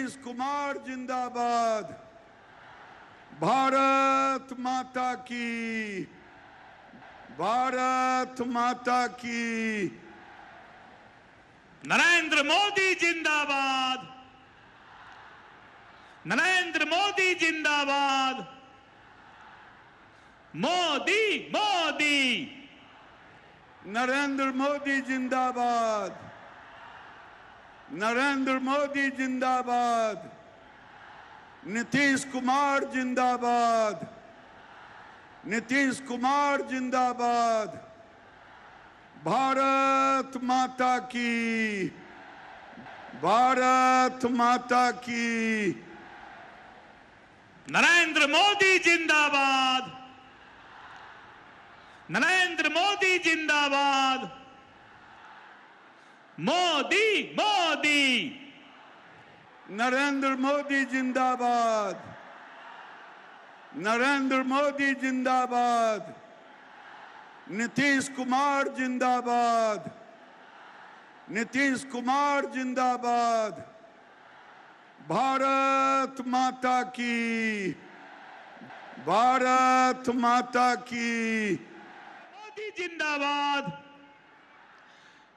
नीतीश कुमार जिंदाबाद। भारत माता की, भारत माता की। नरेंद्र मोदी जिंदाबाद, नरेंद्र मोदी जिंदाबाद। मोदी मोदी, नरेंद्र मोदी जिंदाबाद, नरेंद्र मोदी जिंदाबाद। नीतीश कुमार जिंदाबाद, नीतीश कुमार जिंदाबाद। भारत माता की, भारत माता की। नरेंद्र मोदी जिंदाबाद, नरेंद्र मोदी जिंदाबाद। मोदी मोदी, नरेंद्र मोदी जिंदाबाद, नरेंद्र मोदी जिंदाबाद। नीतीश कुमार जिंदाबाद, नीतीश कुमार जिंदाबाद। भारत माता की, भारत माता की। मोदी जिंदाबाद,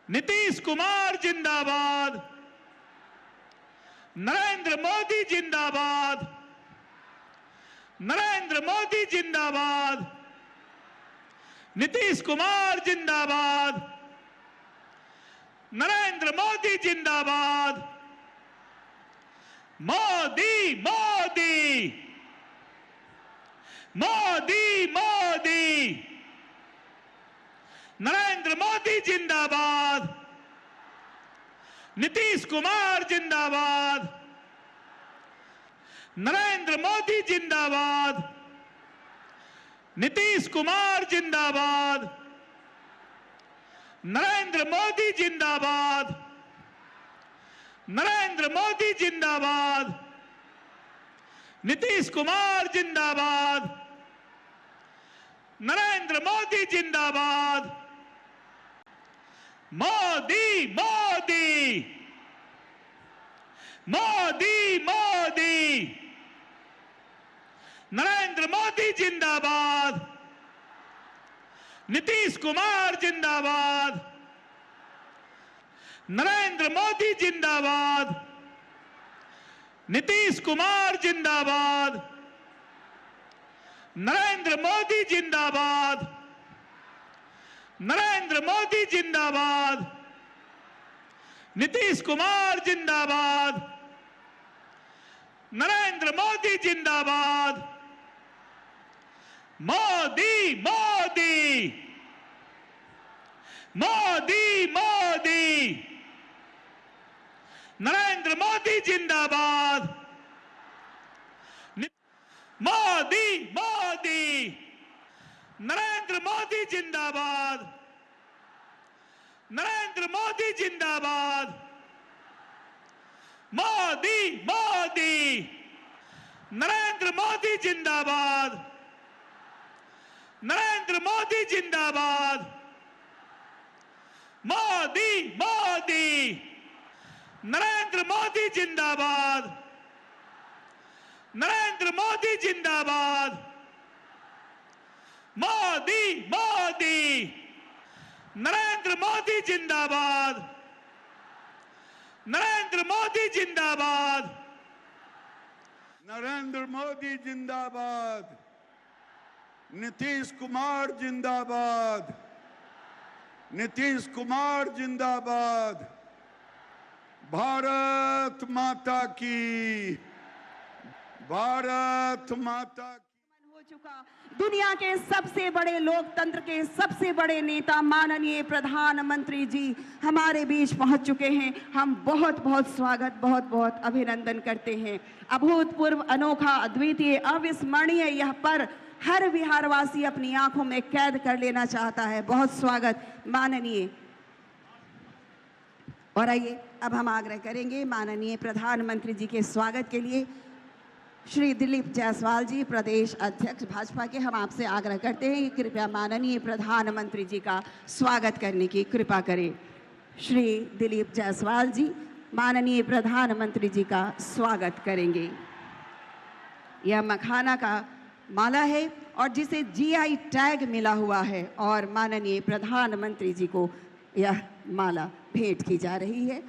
नीतीश कुमार जिंदाबाद। नरेंद्र मोदी जिंदाबाद, नरेंद्र मोदी जिंदाबाद। नीतीश कुमार जिंदाबाद, नरेंद्र मोदी जिंदाबाद। मोदी मोदी, मोदी मोदी। नरेंद्र मोदी जिंदाबाद, नीतीश कुमार जिंदाबाद। नरेंद्र मोदी जिंदाबाद, नीतीश कुमार जिंदाबाद। नरेंद्र मोदी जिंदाबाद, नरेंद्र मोदी जिंदाबाद। नीतीश कुमार जिंदाबाद, नरेंद्र मोदी जिंदाबाद। मोदी मोदी, मोदी मोदी। नरेंद्र मोदी जिंदाबाद, नीतीश कुमार जिंदाबाद। नरेंद्र मोदी जिंदाबाद, नीतीश कुमार जिंदाबाद। नरेंद्र मोदी जिंदाबाद, नरेंद्र मोदी जिंदाबाद। नीतीश कुमार जिंदाबाद। नरेंद्र मोदी जिंदाबाद। मोदी मोदी, मोदी मोदी। नरेंद्र मोदी जिंदाबाद। मोदी मोदी, नरेंद्र मोदी जिंदाबाद। नरेंद्र मोदी जिंदाबाद। मोदी मोदी, नरेंद्र मोदी जिंदाबाद। नरेंद्र मोदी जिंदाबाद। मोदी मोदी, नरेंद्र मोदी जिंदाबाद। नरेंद्र मोदी जिंदाबाद। मोदी मोदी, नरेंद्र मोदी जिंदाबाद। नरेंद्र मोदी जिंदाबाद। नरेंद्र मोदी जिंदाबाद। नीतीश कुमार जिंदाबाद, नीतीश कुमार जिंदाबाद। भारत माता की, भारत माता की। हो चुका दुनिया के सबसे बड़े लोकतंत्र के सबसे बड़े नेता माननीय प्रधानमंत्री जी हमारे बीच पहुंच चुके हैं। हम बहुत बहुत स्वागत, बहुत बहुत अभिनंदन करते हैं। अभूतपूर्व, अनोखा, अद्वितीय, अविस्मरणीय यह पर हर बिहारवासी अपनी आंखों में कैद कर लेना चाहता है। बहुत स्वागत माननीय। और आइए अब हम आग्रह करेंगे माननीय प्रधानमंत्री जी के स्वागत के लिए। श्री दिलीप जायसवाल जी, प्रदेश अध्यक्ष भाजपा के, हम आपसे आग्रह करते हैं कि कृपया माननीय प्रधानमंत्री जी का स्वागत करने की कृपा करें। श्री दिलीप जायसवाल जी, माननीय प्रधानमंत्री जी का स्वागत करेंगे। यह मखाना का माला है और जिसे जीआई टैग मिला हुआ है और माननीय प्रधानमंत्री जी को यह माला भेंट की जा रही है।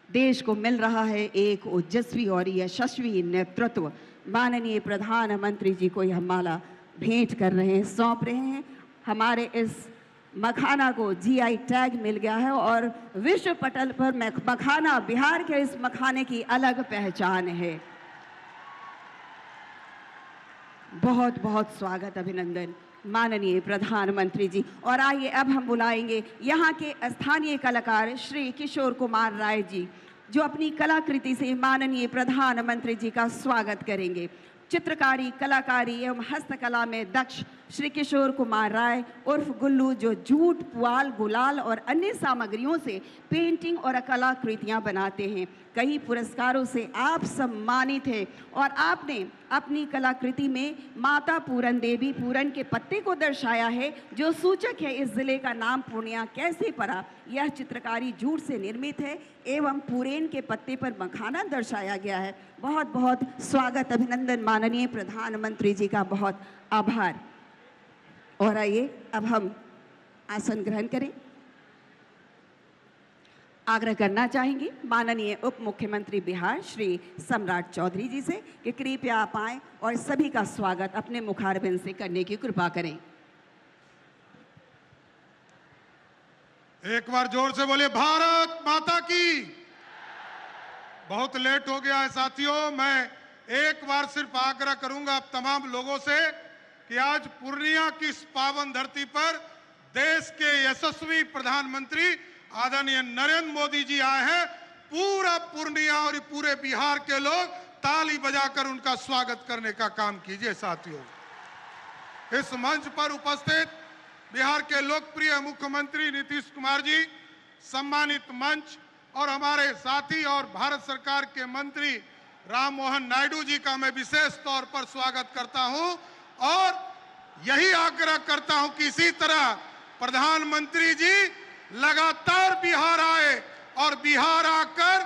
देश को मिल रहा है एक ओजस्वी और यशस्वी नेतृत्व। माननीय प्रधानमंत्री जी को यह माला भेंट कर रहे हैं, सौंप रहे हैं। हमारे इस मखाना को जीआई टैग मिल गया है और विश्व पटल पर मखाना, बिहार के इस मखाने की अलग पहचान है। बहुत बहुत स्वागत, अभिनंदन माननीय प्रधानमंत्री जी। और आइए अब हम बुलाएंगे यहाँ के स्थानीय कलाकार श्री किशोर कुमार राय जी, जो अपनी कलाकृति से माननीय प्रधानमंत्री जी का स्वागत करेंगे। चित्रकारी, कलाकारी एवं हस्तकला में दक्ष श्री किशोर कुमार राय उर्फ गुल्लू, जो जूट, पुआल, गुलाल और अन्य सामग्रियों से पेंटिंग और कलाकृतियां बनाते हैं। कई पुरस्कारों से आप सम्मानित हैं और आपने अपनी कलाकृति में माता पूरन देवी पूरन के पत्ते को दर्शाया है, जो सूचक है इस जिले का नाम पूर्णिया कैसे पड़ा। यह चित्रकारी जूट से निर्मित है एवं पूरेन के पत्ते पर मखाना दर्शाया गया है। बहुत बहुत स्वागत, अभिनंदन माननीय प्रधानमंत्री जी का, बहुत आभार। और आइए अब हम आसन ग्रहण करें। आग्रह करना चाहेंगे माननीय उप मुख्यमंत्री बिहार श्री सम्राट चौधरी जी से कि कृपया आप आएं और सभी का स्वागत अपने मुखारबिंद से करने की कृपा करें। एक बार जोर से बोलिए भारत माता की। बहुत लेट हो गया है साथियों, मैं एक बार सिर्फ आग्रह करूंगा आप तमाम लोगों से कि आज पूर्णिया की इस पावन धरती पर देश के यशस्वी प्रधानमंत्री आदरणीय नरेंद्र मोदी जी आए हैं। पूरा पूर्णिया और पूरे बिहार के लोग ताली बजाकर उनका स्वागत करने का काम कीजिए साथियों। इस मंच पर उपस्थित बिहार के लोकप्रिय मुख्यमंत्री नीतीश कुमार जी, सम्मानित मंच और हमारे साथी और भारत सरकार के मंत्री राम मोहन नायडू जी का मैं विशेष तौर पर स्वागत करता हूं और यही आग्रह करता हूं कि इसी तरह प्रधानमंत्री जी लगातार बिहार आए और बिहार आकर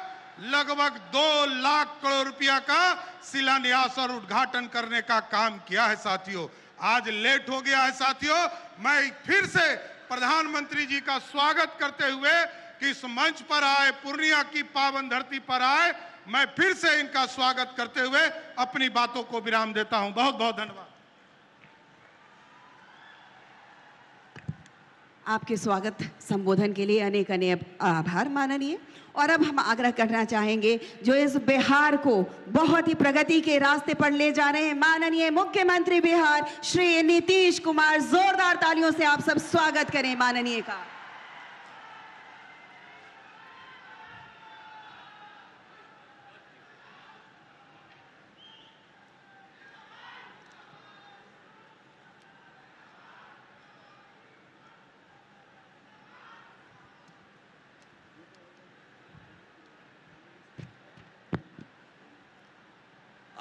लगभग 2 लाख करोड़ रुपया का शिलान्यास और उद्घाटन करने का काम किया है साथियों। आज लेट हो गया है साथियों, मैं फिर से प्रधानमंत्री जी का स्वागत करते हुए कि इस मंच पर आए, पूर्णिया की पावन धरती पर आए, मैं फिर से इनका स्वागत करते हुए अपनी बातों को विराम देता हूं। बहुत बहुत धन्यवाद। आपके स्वागत संबोधन के लिए अनेक अनेक आभार माननीय। और अब हम आग्रह करना चाहेंगे जो इस बिहार को बहुत ही प्रगति के रास्ते पर ले जा रहे हैं, माननीय मुख्यमंत्री बिहार श्री नीतीश कुमार। जोरदार तालियों से आप सब स्वागत करें माननीय का।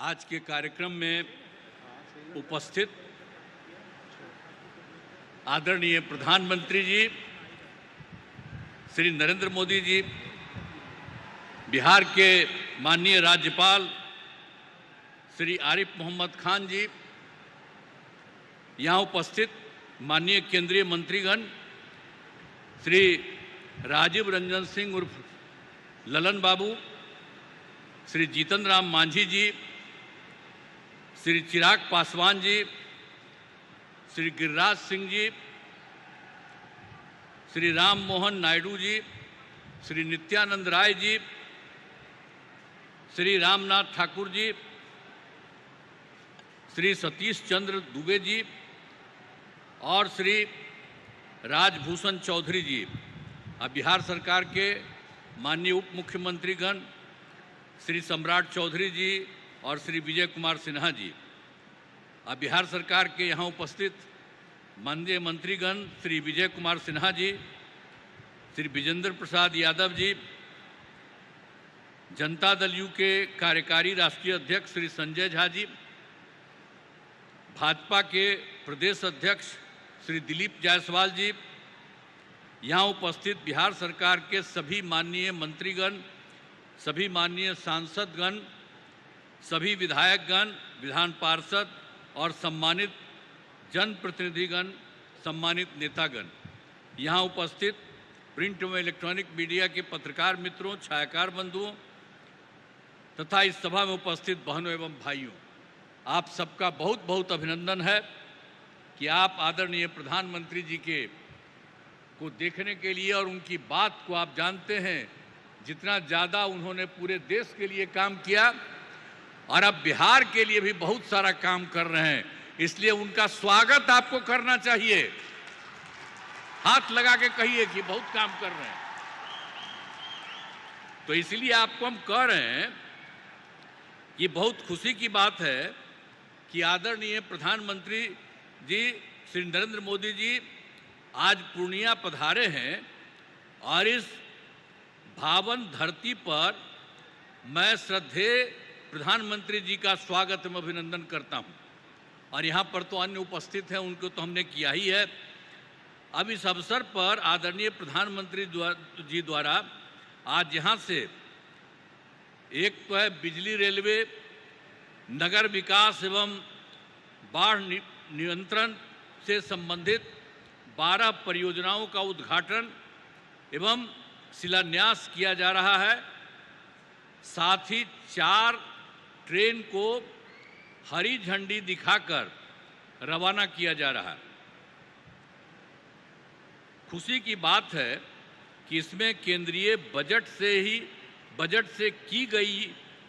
आज के कार्यक्रम में उपस्थित आदरणीय प्रधानमंत्री जी श्री नरेंद्र मोदी जी, बिहार के माननीय राज्यपाल श्री आरिफ मोहम्मद खान जी, यहाँ उपस्थित माननीय केंद्रीय मंत्रीगण श्री राजीव रंजन सिंह उर्फ ललन बाबू, श्री जीतन राम मांझी जी, श्री चिराग पासवान जी, श्री गिरिराज सिंह जी, श्री राम मोहन नायडू जी, श्री नित्यानंद राय जी, श्री रामनाथ ठाकुर जी, श्री सतीश चंद्र दुबे जी और श्री राजभूषण चौधरी जी, बिहार सरकार के माननीय उप मुख्यमंत्रीगण श्री सम्राट चौधरी जी और श्री विजय कुमार सिन्हा जी, बिहार सरकार के यहाँ उपस्थित माननीय मंत्रीगण श्री विजय कुमार सिन्हा जी, श्री विजेंद्र प्रसाद यादव जी, जनता दल यू के कार्यकारी राष्ट्रीय अध्यक्ष श्री संजय झा जी, भाजपा के प्रदेश अध्यक्ष श्री दिलीप जायसवाल जी, यहाँ उपस्थित बिहार सरकार के सभी माननीय मंत्रीगण, सभी माननीय सांसदगण, सभी विधायकगण, विधान पार्षद और सम्मानित जनप्रतिनिधिगण, सम्मानित नेतागण, यहाँ उपस्थित प्रिंट एवं इलेक्ट्रॉनिक मीडिया के पत्रकार मित्रों, छायाकार बंधुओं तथा इस सभा में उपस्थित बहनों एवं भाइयों, आप सबका बहुत बहुत अभिनंदन है कि आप आदरणीय प्रधानमंत्री जी को देखने के लिए और उनकी बात को आप जानते हैं जितना ज़्यादा उन्होंने पूरे देश के लिए काम किया और अब बिहार के लिए भी बहुत सारा काम कर रहे हैं, इसलिए उनका स्वागत आपको करना चाहिए। हाथ लगा के कहिए कि बहुत काम कर रहे हैं। तो इसलिए आपको हम कह रहे हैं कि बहुत खुशी की बात है कि आदरणीय प्रधानमंत्री जी श्री नरेंद्र मोदी जी आज पूर्णिया पधारे हैं और इस पावन धरती पर मैं श्रद्धेय प्रधानमंत्री जी का स्वागत एवं अभिनंदन करता हूं। और यहाँ पर तो अन्य उपस्थित हैं, उनको तो हमने किया ही है। अब इस अवसर पर आदरणीय प्रधानमंत्री जी द्वारा आज यहाँ से एक तो है बिजली, रेलवे, नगर विकास एवं बाढ़ नियंत्रण से संबंधित 12 परियोजनाओं का उद्घाटन एवं शिलान्यास किया जा रहा है। साथ ही 4 ट्रेन को हरी झंडी दिखाकर रवाना किया जा रहा है। खुशी की बात है कि इसमें केंद्रीय बजट से की गई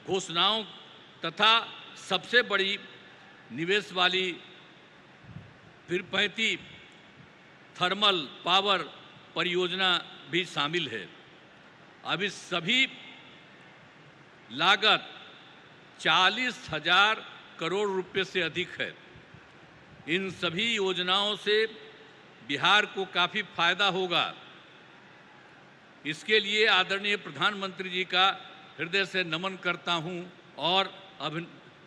घोषणाओं तथा सबसे बड़ी निवेश वाली पीरपैंती थर्मल पावर परियोजना भी शामिल है। अब इस सभी लागत 40,000 करोड़ रुपए से अधिक है। इन सभी योजनाओं से बिहार को काफ़ी फायदा होगा। इसके लिए आदरणीय प्रधानमंत्री जी का हृदय से नमन करता हूं और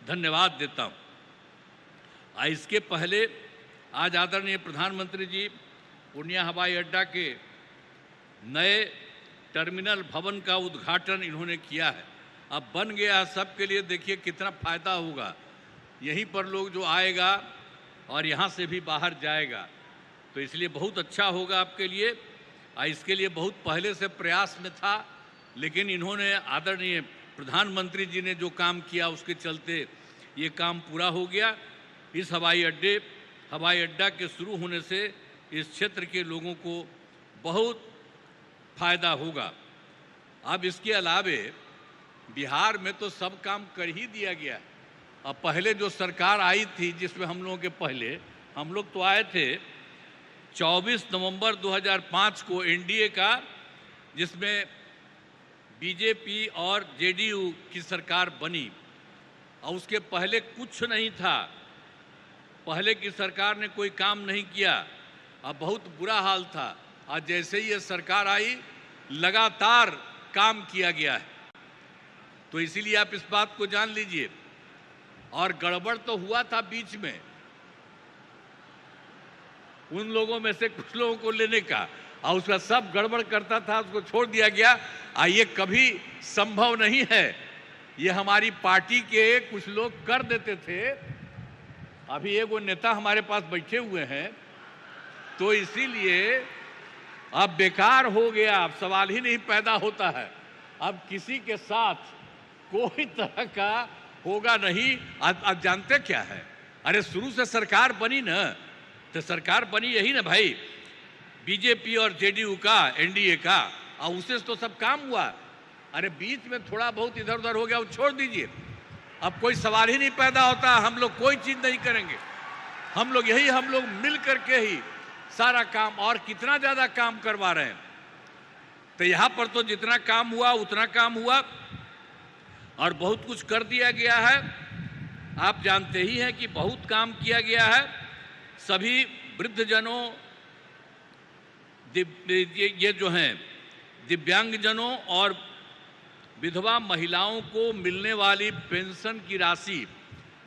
धन्यवाद देता हूं। इसके पहले आज आदरणीय प्रधानमंत्री जी पूर्णिया हवाई अड्डा के नए टर्मिनल भवन का उद्घाटन इन्होंने किया है। अब बन गया सबके लिए, देखिए कितना फायदा होगा। यहीं पर लोग जो आएगा और यहाँ से भी बाहर जाएगा, तो इसलिए बहुत अच्छा होगा आपके लिए। इसके लिए बहुत पहले से प्रयास में था, लेकिन इन्होंने आदरणीय प्रधानमंत्री जी ने जो काम किया उसके चलते ये काम पूरा हो गया। इस हवाई अड्डा के शुरू होने से इस क्षेत्र के लोगों को बहुत फायदा होगा। अब इसके अलावे बिहार में तो सब काम कर ही दिया गया। अब पहले जो सरकार आई थी, जिसमें हम लोगों के पहले हम लोग तो आए थे 24 नवंबर 2005 को एनडीए का, जिसमें बीजेपी और जेडीयू की सरकार बनी। और उसके पहले कुछ नहीं था, पहले की सरकार ने कोई काम नहीं किया। अब बहुत बुरा हाल था। आज जैसे ही ये सरकार आई लगातार काम किया गया है। तो इसीलिए आप इस बात को जान लीजिए। और गड़बड़ तो हुआ था बीच में, उन लोगों में से कुछ लोगों को लेने का, और उसका सब गड़बड़ करता था, उसको छोड़ दिया गया। ये कभी संभव नहीं है। ये हमारी पार्टी के कुछ लोग कर देते थे। अभी एक वो नेता हमारे पास बैठे हुए हैं, तो इसीलिए अब बेकार हो गया। अब सवाल ही नहीं पैदा होता है। अब किसी के साथ कोई तरह का होगा नहीं। आप जानते क्या है, अरे शुरू से सरकार बनी ना, तो सरकार बनी यही ना भाई, बीजेपी और जेडीयू का, एनडीए का, और उससे तो सब काम हुआ। अरे बीच में थोड़ा बहुत इधर उधर हो गया, वो छोड़ दीजिए। अब कोई सवाल ही नहीं पैदा होता। हम लोग कोई चीज नहीं करेंगे। हम लोग मिल करके ही सारा काम, और कितना ज्यादा काम करवा रहे हैं। तो यहां पर तो जितना काम हुआ उतना काम हुआ, और बहुत कुछ कर दिया गया है। आप जानते ही हैं कि बहुत काम किया गया है। सभी वृद्धजनों, ये जो हैं दिव्यांगजनों और विधवा महिलाओं को मिलने वाली पेंशन की राशि,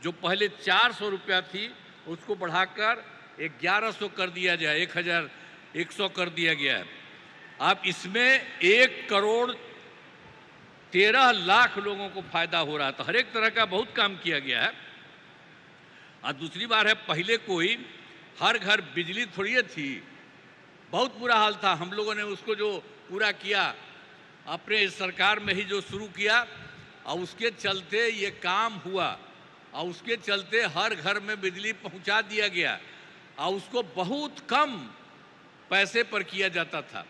जो पहले 400 रुपया थी, उसको बढ़ाकर 1100 कर दिया जाए, 1100 कर दिया गया है। अब इसमें 1,13,00,000 लोगों को फायदा हो रहा था। हर एक तरह का बहुत काम किया गया है। और दूसरी बात है, पहले कोई हर घर बिजली थोड़ी थी, बहुत बुरा हाल था। हम लोगों ने उसको जो पूरा किया, अपने सरकार में ही जो शुरू किया, और उसके चलते ये काम हुआ, और उसके चलते हर घर में बिजली पहुंचा दिया गया, और उसको बहुत कम पैसे पर किया जाता था।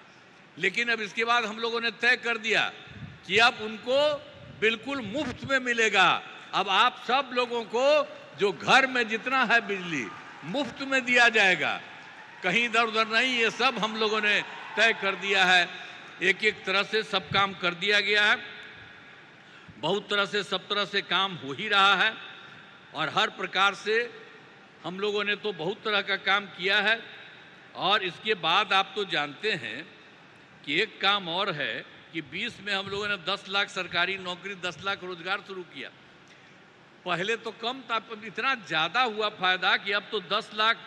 लेकिन अब इसके बाद हम लोगों ने तय कर दिया कि अब उनको बिल्कुल मुफ्त में मिलेगा। अब आप सब लोगों को जो घर में जितना है बिजली मुफ्त में दिया जाएगा, कहीं इधर उधर नहीं। ये सब हम लोगों ने तय कर दिया है। एक एक तरह से सब काम कर दिया गया है। बहुत तरह से सब तरह से काम हो ही रहा है, और हर प्रकार से हम लोगों ने तो बहुत तरह का काम किया है। और इसके बाद आप तो जानते हैं कि एक काम और है कि 20 में हम लोगों ने 10 लाख सरकारी नौकरी, 10 लाख रोजगार शुरू किया। पहले तो कम था, इतना ज़्यादा हुआ फायदा कि अब तो 10 लाख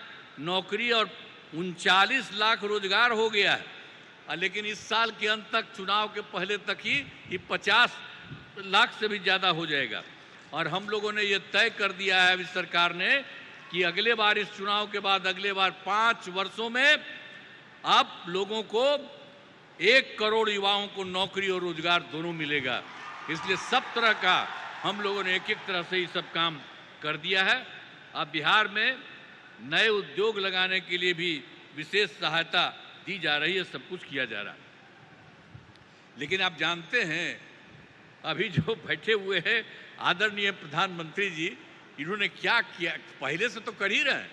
नौकरी और 39 लाख रोजगार हो गया है। लेकिन इस साल के अंत तक, चुनाव के पहले तक ही ये 50 लाख से भी ज़्यादा हो जाएगा। और हम लोगों ने ये तय कर दिया है इस सरकार ने कि अगले बार, इस चुनाव के बाद अगले बार 5 वर्षों में अब लोगों को 1 करोड़ युवाओं को नौकरी और रोजगार दोनों मिलेगा। इसलिए सब तरह का हम लोगों ने एक एक तरह से ये सब काम कर दिया है। अब बिहार में नए उद्योग लगाने के लिए भी विशेष सहायता दी जा रही है, सब कुछ किया जा रहा है। लेकिन आप जानते हैं, अभी जो बैठे हुए हैं आदरणीय प्रधानमंत्री जी, इन्होंने क्या किया? पहले से तो कर ही रहे हैं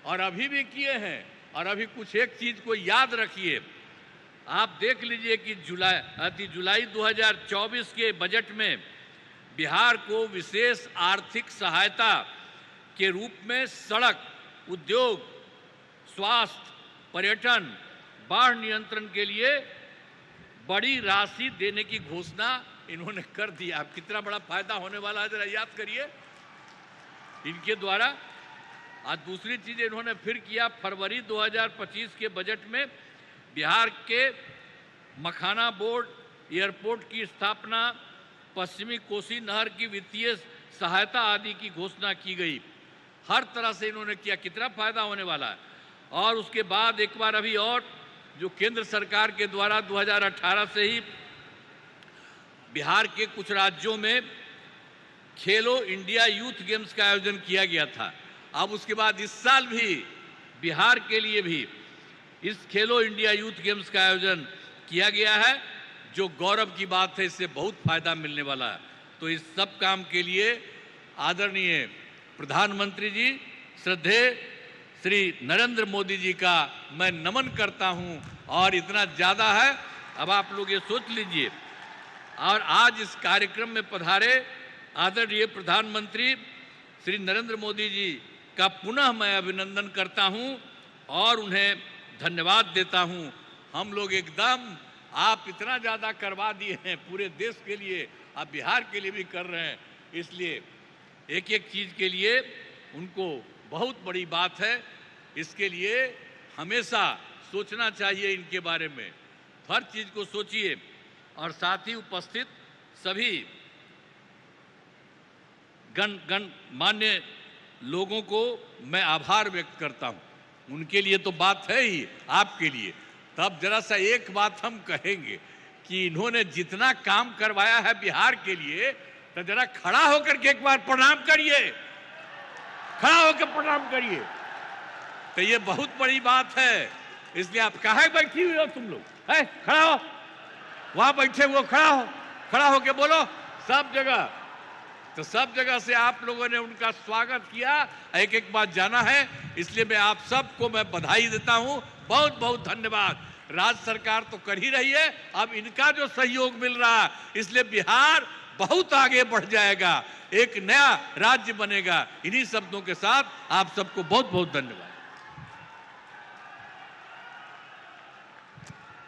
और अभी भी किए हैं। और अभी कुछ एक चीज को याद रखिए, आप देख लीजिए कि जुलाई 2024 के बजट में बिहार को विशेष आर्थिक सहायता के रूप में सड़क, उद्योग, स्वास्थ्य, पर्यटन, बाढ़ नियंत्रण के लिए बड़ी राशि देने की घोषणा इन्होंने कर दी। आप कितना बड़ा फायदा होने वाला है जरा याद करिए इनके द्वारा। आज दूसरी चीज इन्होंने फिर किया, फरवरी 2025 के बजट में बिहार के मखाना बोर्ड एयरपोर्ट की स्थापना, पश्चिमी कोसी नहर की वित्तीय सहायता आदि की घोषणा की गई। हर तरह से इन्होंने किया, कितना फायदा होने वाला है। और उसके बाद एक बार अभी और जो केंद्र सरकार के द्वारा 2018 से ही बिहार के कुछ राज्यों में खेलो इंडिया यूथ गेम्स का आयोजन किया गया था। अब उसके बाद इस साल भी बिहार के लिए भी इस खेलो इंडिया यूथ गेम्स का आयोजन किया गया है, जो गौरव की बात है। इससे बहुत फायदा मिलने वाला है। तो इस सब काम के लिए आदरणीय प्रधानमंत्री जी, श्रद्धेय श्री नरेंद्र मोदी जी का मैं नमन करता हूं। और इतना ज़्यादा है, अब आप लोग ये सोच लीजिए। और आज इस कार्यक्रम में पधारे आदरणीय प्रधानमंत्री श्री नरेंद्र मोदी जी का पुनः मैं अभिनंदन करता हूं और उन्हें धन्यवाद देता हूं। हम लोग एकदम, आप इतना ज़्यादा करवा दिए हैं पूरे देश के लिए, आप बिहार के लिए भी कर रहे हैं। इसलिए एक एक चीज़ के लिए उनको बहुत बड़ी बात है। इसके लिए हमेशा सोचना चाहिए इनके बारे में, हर चीज़ को सोचिए। और साथ ही उपस्थित सभी गणमान्य लोगों को मैं आभार व्यक्त करता हूं। उनके लिए तो बात है ही, आपके लिए। तब जरा सा एक बात हम कहेंगे कि इन्होंने जितना काम करवाया है बिहार के लिए, तो जरा खड़ा होकर के एक बार प्रणाम करिए, खड़ा होकर प्रणाम करिए। तो ये बहुत बड़ी बात है। इसलिए आप कहाँ बैठी हुई हो तुम लोग? है, खड़ा हो, वहां बैठे हुए खड़ा होके बोलो सब जगह। तो सब जगह से आप लोगों ने उनका स्वागत किया। एक एक बात जाना है, इसलिए मैं आप सबको मैं बधाई देता हूं। बहुत बहुत धन्यवाद। राज्य सरकार तो कर ही रही है, अब इनका जो सहयोग मिल रहा है, इसलिए बिहार बहुत आगे बढ़ जाएगा, एक नया राज्य बनेगा। इन्हीं शब्दों के साथ आप सबको बहुत बहुत धन्यवाद।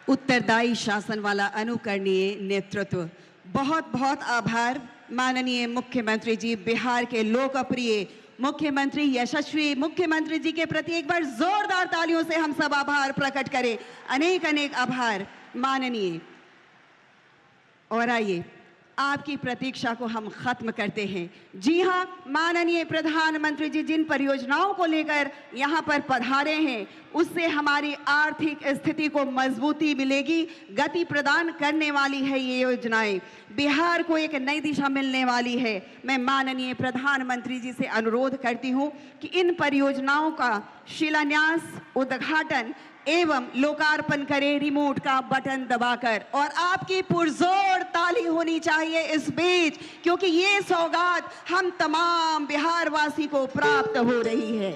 उत्तरदायी शासन वाला अनुकरणीय नेतृत्व। बहुत बहुत आभार माननीय मुख्यमंत्री जी, बिहार के लोकप्रिय मुख्यमंत्री, यशस्वी मुख्यमंत्री जी के प्रति एक बार जोरदार तालियों से हम सब आभार प्रकट करें। अनेक अनेक आभार। माननीय, और आइए आपकी प्रतीक्षा को हम खत्म करते हैं। जी हाँ, माननीय प्रधानमंत्री जी जिन परियोजनाओं को लेकर यहाँ पर पधारे हैं, उससे हमारी आर्थिक स्थिति को मजबूती मिलेगी, गति प्रदान करने वाली है ये योजनाएं, बिहार को एक नई दिशा मिलने वाली है। मैं माननीय प्रधानमंत्री जी से अनुरोध करती हूँ कि इन परियोजनाओं का शिलान्यास, उद्घाटन एवं लोकार्पण करें रिमोट का बटन दबाकर, और आपकी पुरजोर ताली होनी चाहिए इस बीच, क्योंकि ये सौगात हम तमाम बिहार वासी को प्राप्त हो रही है।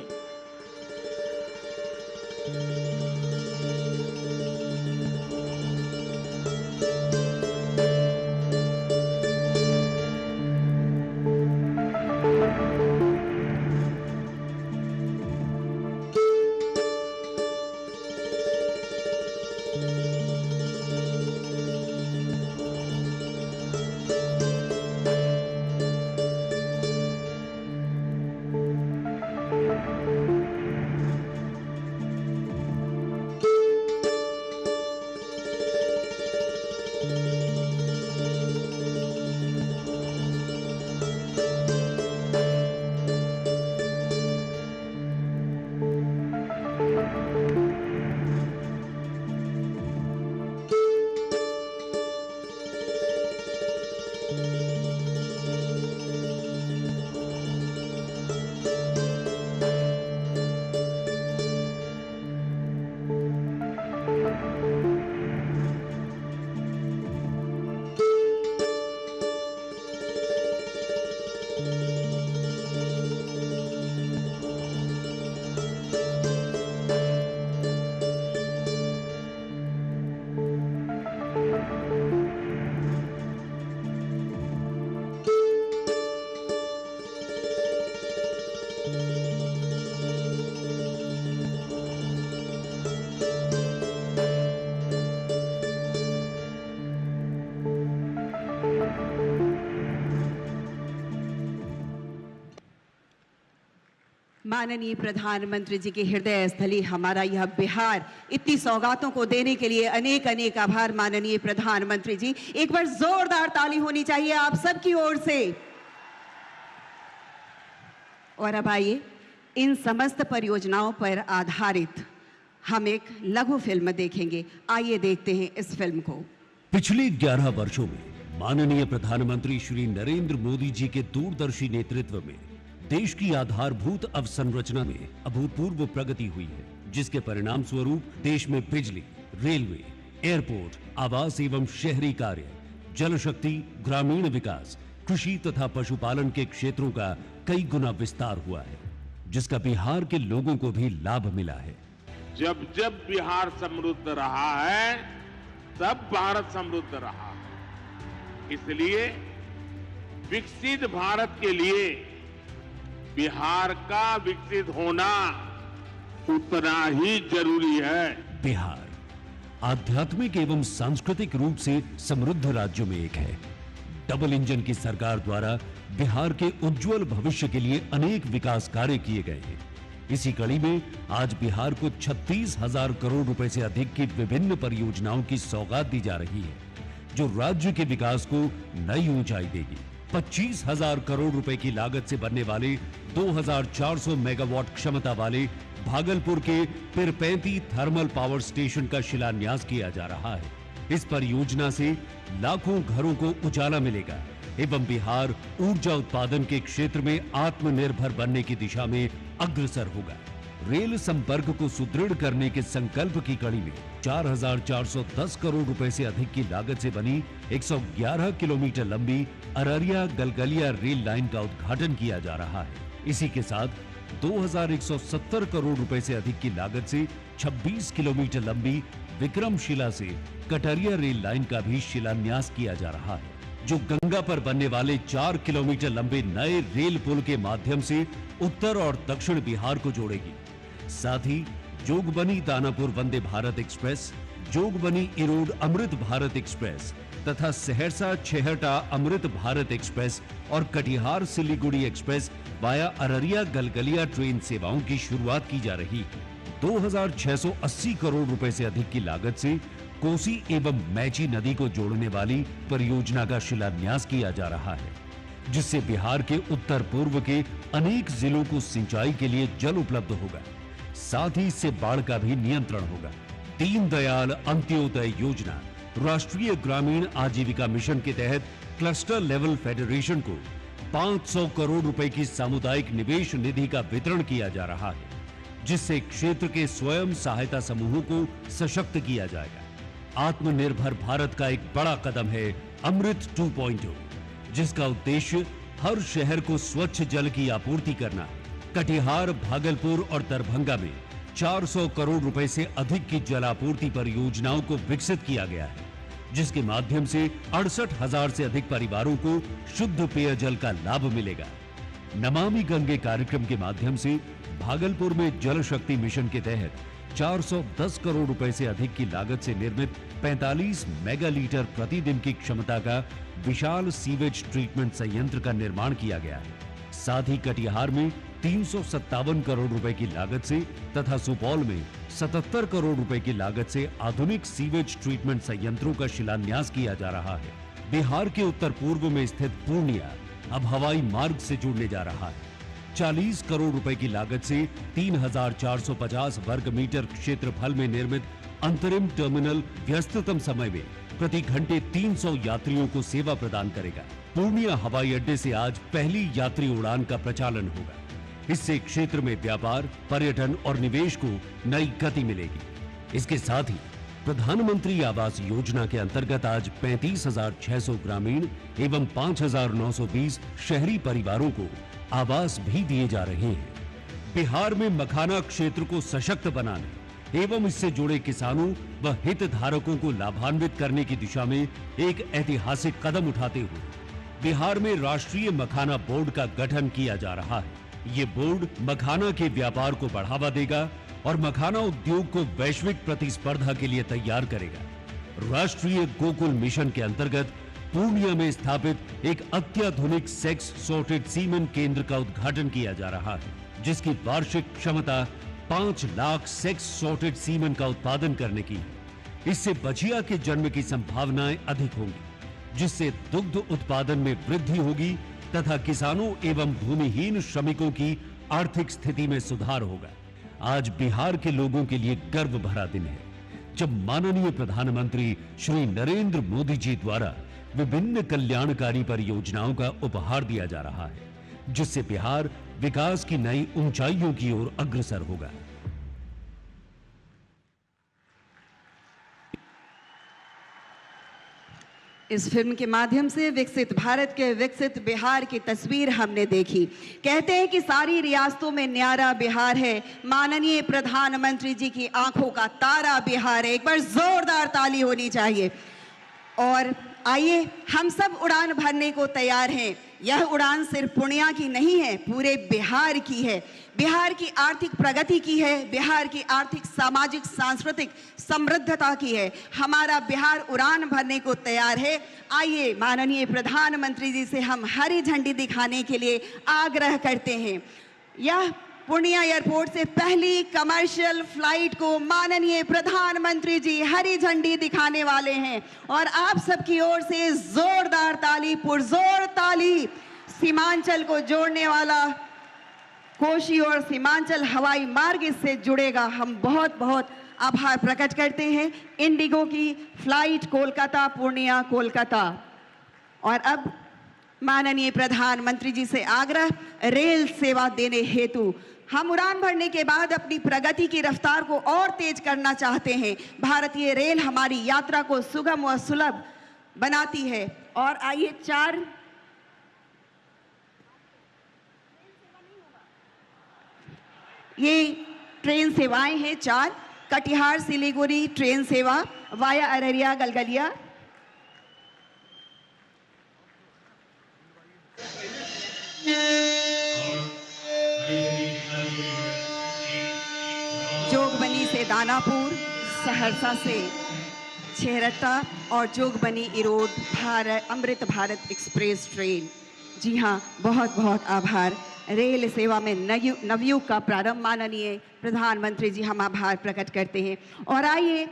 माननीय प्रधानमंत्री जी की हृदय स्थली हमारा यह बिहार, इतनी सौगातों को देने के लिए अनेक अनेक आभार माननीय प्रधानमंत्री जी। एक बार जोरदार ताली होनी चाहिए आप सबकी ओर से। और अब आइए इन समस्त परियोजनाओं पर आधारित हम एक लघु फिल्म देखेंगे। आइए देखते हैं इस फिल्म को। पिछले 11 वर्षों में माननीय प्रधानमंत्री श्री नरेंद्र मोदी जी के दूरदर्शी नेतृत्व में देश की आधारभूत अवसंरचना में अभूतपूर्व प्रगति हुई है, जिसके परिणाम स्वरूप देश में बिजली, रेलवे, एयरपोर्ट, आवास एवं शहरी कार्य, जल शक्ति, ग्रामीण विकास, कृषि तथा पशुपालन के क्षेत्रों का कई गुना विस्तार हुआ है, जिसका बिहार के लोगों को भी लाभ मिला है। जब जब बिहार समृद्ध रहा है, तब भारत समृद्ध रहा है। इसलिए विकसित भारत के लिए बिहार का विकसित होना उतना ही जरूरी है। बिहार आध्यात्मिक एवं सांस्कृतिक रूप से समृद्ध राज्यों में एक है। डबल इंजन की सरकार द्वारा बिहार के उज्जवल भविष्य के लिए अनेक विकास कार्य किए गए हैं। इसी कड़ी में आज बिहार को 36,000 करोड़ रुपए से अधिक की विभिन्न परियोजनाओं की सौगात दी जा रही है, जो राज्य के विकास को नई ऊंचाई देगी। 25,000 करोड़ रुपए की लागत से बनने वाले 2,400 मेगावाट क्षमता वाले भागलपुर के पिरपैंती थर्मल पावर स्टेशन का शिलान्यास किया जा रहा है। इस परियोजना से लाखों घरों को उजाला मिलेगा एवं बिहार ऊर्जा उत्पादन के क्षेत्र में आत्मनिर्भर बनने की दिशा में अग्रसर होगा। रेल संपर्क को सुदृढ़ करने के संकल्प की कड़ी में 4,410 करोड़ रुपए से अधिक की लागत से बनी 111 किलोमीटर लंबी अररिया गलगलिया रेल लाइन का उद्घाटन किया जा रहा है। इसी के साथ 2,170 करोड़ रुपए से अधिक की लागत से 26 किलोमीटर लंबी विक्रमशिला से कटरिया रेल लाइन का भी शिलान्यास किया जा रहा है, जो गंगा पर बनने वाले 4 किलोमीटर लंबे नए रेल पुल के माध्यम से उत्तर और दक्षिण बिहार को जोड़ेगी। साथ ही जोगबनी दानापुर वंदे भारत एक्सप्रेस, जोगबनी इरोड अमृत भारत एक्सप्रेस तथा सहरसा छेहटा अमृत भारत एक्सप्रेस और Katihar Siliguri express via Araria Galgalia train सेवाओं की शुरुआत की जा रही है। 2,680 करोड़ रुपए से अधिक की लागत से कोसी एवं मैची नदी को जोड़ने वाली परियोजना का शिलान्यास किया जा रहा है, जिससे बिहार के उत्तर पूर्व के अनेक जिलों को सिंचाई के लिए जल उपलब्ध होगा। साथ ही इससे बाढ़ का भी नियंत्रण होगा। दीनदयाल अंत्योदय योजना राष्ट्रीय ग्रामीण आजीविका मिशन के तहत क्लस्टर लेवल फेडरेशन को 500 करोड़ रुपए की सामुदायिक निवेश निधि का वितरण किया जा रहा है, जिससे क्षेत्र के स्वयं सहायता समूहों को सशक्त किया जाएगा। आत्मनिर्भर भारत का एक बड़ा कदम है अमृत 2.0, जिसका उद्देश्य हर शहर को स्वच्छ जल की आपूर्ति करना। कटिहार, भागलपुर और दरभंगा में 400 करोड़ रुपए से अधिक की जल आपूर्ति परियोजनाओं को विकसित किया गया है, जिसके माध्यम से 68,000 से अधिक परिवारों को शुद्ध पेयजल का लाभ मिलेगा। नमामि गंगे कार्यक्रम के माध्यम से भागलपुर में जल शक्ति मिशन के तहत 410 करोड़ रुपए से अधिक की लागत से निर्मित 45 मेगा लीटर प्रतिदिन की क्षमता का विशाल सीवेज ट्रीटमेंट संयंत्र का निर्माण किया गया है। साथ ही कटिहार में 357 करोड़ रुपए की लागत से तथा सुपौल में 77 करोड़ रुपए की लागत से आधुनिक सीवेज ट्रीटमेंट संयंत्रों का शिलान्यास किया जा रहा है। बिहार के उत्तर पूर्व में स्थित पूर्णिया अब हवाई मार्ग से जुड़ने जा रहा है। 40 करोड़ रुपए की लागत से 3,450 वर्ग मीटर क्षेत्रफल में निर्मित अंतरिम टर्मिनल व्यस्ततम समय में प्रति घंटे 300 यात्रियों को सेवा प्रदान करेगा। पूर्णिया हवाई अड्डे से आज पहली यात्री उड़ान का प्रचालन होगा। इससे क्षेत्र में व्यापार, पर्यटन और निवेश को नई गति मिलेगी। इसके साथ ही प्रधानमंत्री आवास योजना के अंतर्गत आज 35,600 ग्रामीण एवं 5,920 शहरी परिवारों को आवास भी दिए जा रहे हैं। बिहार में मखाना क्षेत्र को सशक्त बनाने एवं इससे जुड़े किसानों व हितधारकों को लाभान्वित करने की दिशा में एक ऐतिहासिक कदम उठाते हुए बिहार में राष्ट्रीय मखाना बोर्ड का गठन किया जा रहा है। ये बोर्ड मखाना के व्यापार को बढ़ावा देगा और मखाना उद्योग को वैश्विक प्रतिस्पर्धा के लिए तैयार करेगा। राष्ट्रीय गोकुल मिशन के अंतर्गत पूर्णिया में स्थापित एक अत्याधुनिक सेक्स सॉर्टेड सीमेन केंद्र का उद्घाटन किया जा रहा है, जिसकी वार्षिक क्षमता 5 लाख सेक्स सॉर्टेड सीमेन का उत्पादन करने की है। इससे बछिया के जन्म की संभावनाएं अधिक होंगी, जिससे दुग्ध उत्पादन में वृद्धि होगी तथा किसानों एवं भूमिहीन श्रमिकों की आर्थिक स्थिति में सुधार होगा। आज बिहार के लोगों के लिए गर्व भरा दिन है, जब माननीय प्रधानमंत्री श्री नरेंद्र मोदी जी द्वारा विभिन्न कल्याणकारी परियोजनाओं का उपहार दिया जा रहा है, जिससे बिहार विकास की नई ऊंचाइयों की ओर अग्रसर होगा। इस फिल्म के माध्यम से विकसित भारत के विकसित बिहार की तस्वीर हमने देखी। कहते हैं कि सारी रियासतों में न्यारा बिहार है, माननीय प्रधानमंत्री जी की आंखों का तारा बिहार है। एक बार जोरदार ताली होनी चाहिए। और आइए, हम सब उड़ान भरने को तैयार हैं। यह उड़ान सिर्फ पूर्णिया की नहीं है, पूरे बिहार की है। बिहार की आर्थिक प्रगति की है, बिहार की आर्थिक, सामाजिक, सांस्कृतिक समृद्धता की है। हमारा बिहार उड़ान भरने को तैयार है। आइए, माननीय प्रधानमंत्री जी से हम हरी झंडी दिखाने के लिए आग्रह करते हैं। यह पूर्णिया एयरपोर्ट से पहली कमर्शियल फ्लाइट को माननीय प्रधानमंत्री जी हरी झंडी दिखाने वाले हैं और आप सबकी ओर से जोरदार ताली, पुरजोर ताली। सीमांचल को जोड़ने वाला कोशी और सीमांचल हवाई मार्ग इससे जुड़ेगा। हम बहुत बहुत आभार प्रकट करते हैं इंडिगो की फ्लाइट कोलकाता, पूर्णिया, कोलकाता। और अब माननीय प्रधानमंत्री जी से आग्रह, रेल सेवा देने हेतु हम उड़ान भरने के बाद अपनी प्रगति की रफ्तार को और तेज करना चाहते हैं। भारतीय रेल हमारी यात्रा को सुगम और सुलभ बनाती है। और आइए, 4 ये ट्रेन सेवाएं हैं। 4 कटिहार सिलीगुड़ी ट्रेन सेवा वाया अररिया गलगलिया, जोगबनी से दानापुर, सहरसा से छेहरता और जोगबनी इरोड अमृत भारत एक्सप्रेस ट्रेन। जी हाँ, बहुत बहुत आभार। रेल सेवा में नवयुग का प्रारंभ, माननीय प्रधानमंत्री जी, हम आभार प्रकट करते हैं। और आइए,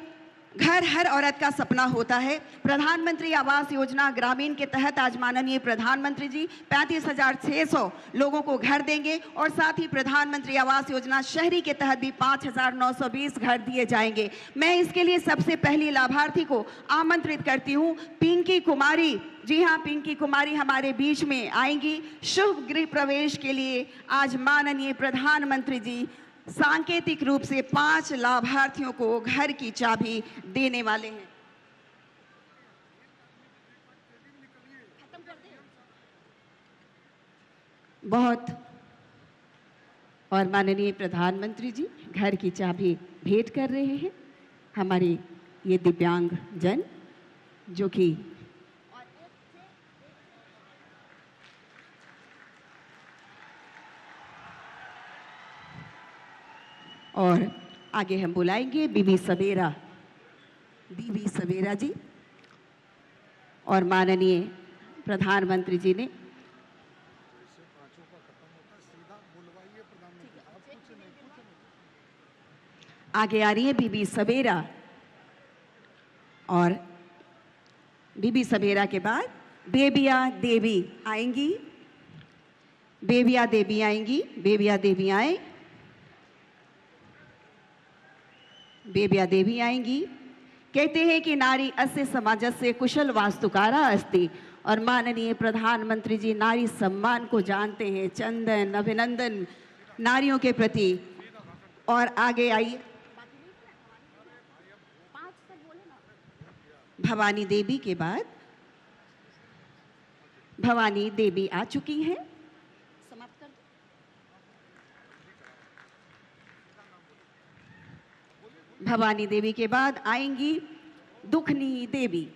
घर हर औरत का सपना होता है। प्रधानमंत्री आवास योजना ग्रामीण के तहत आज माननीय प्रधानमंत्री जी 35,600 लोगों को घर देंगे और साथ ही प्रधानमंत्री आवास योजना शहरी के तहत भी 5,920 घर दिए जाएंगे। मैं इसके लिए सबसे पहली लाभार्थी को आमंत्रित करती हूँ, पिंकी कुमारी। जी हाँ, पिंकी कुमारी हमारे बीच में आएंगी। शुभ गृह प्रवेश के लिए आज माननीय प्रधानमंत्री जी सांकेतिक रूप से 5 लाभार्थियों को घर की चाबी देने वाले हैं। बहुत और माननीय प्रधानमंत्री जी घर की चाबी भेंट कर रहे हैं हमारे ये दिव्यांग जन, जो कि और आगे हम बुलाएंगे बीबी सवेरा जी। और माननीय प्रधानमंत्री जी ने आगे आ रही है बीबी सवेरा, और बीबी सवेरा के बाद बेबिया देवी आएंगी। बेबिया देवी आएंगी। बेबिया देवी आए। बेबिया देवी आएंगी। कहते हैं कि नारी अस्य समाजस्य कुशल वास्तुकारा अस्ति, और माननीय प्रधानमंत्री जी नारी सम्मान को जानते हैं। चंदन अभिनंदन नारियों के प्रति। और आगे आइए, भवानी देवी के बाद भवानी देवी आ चुकी हैं। समाप्त कर दो। भवानी देवी के बाद आएंगी दुखनी देवी।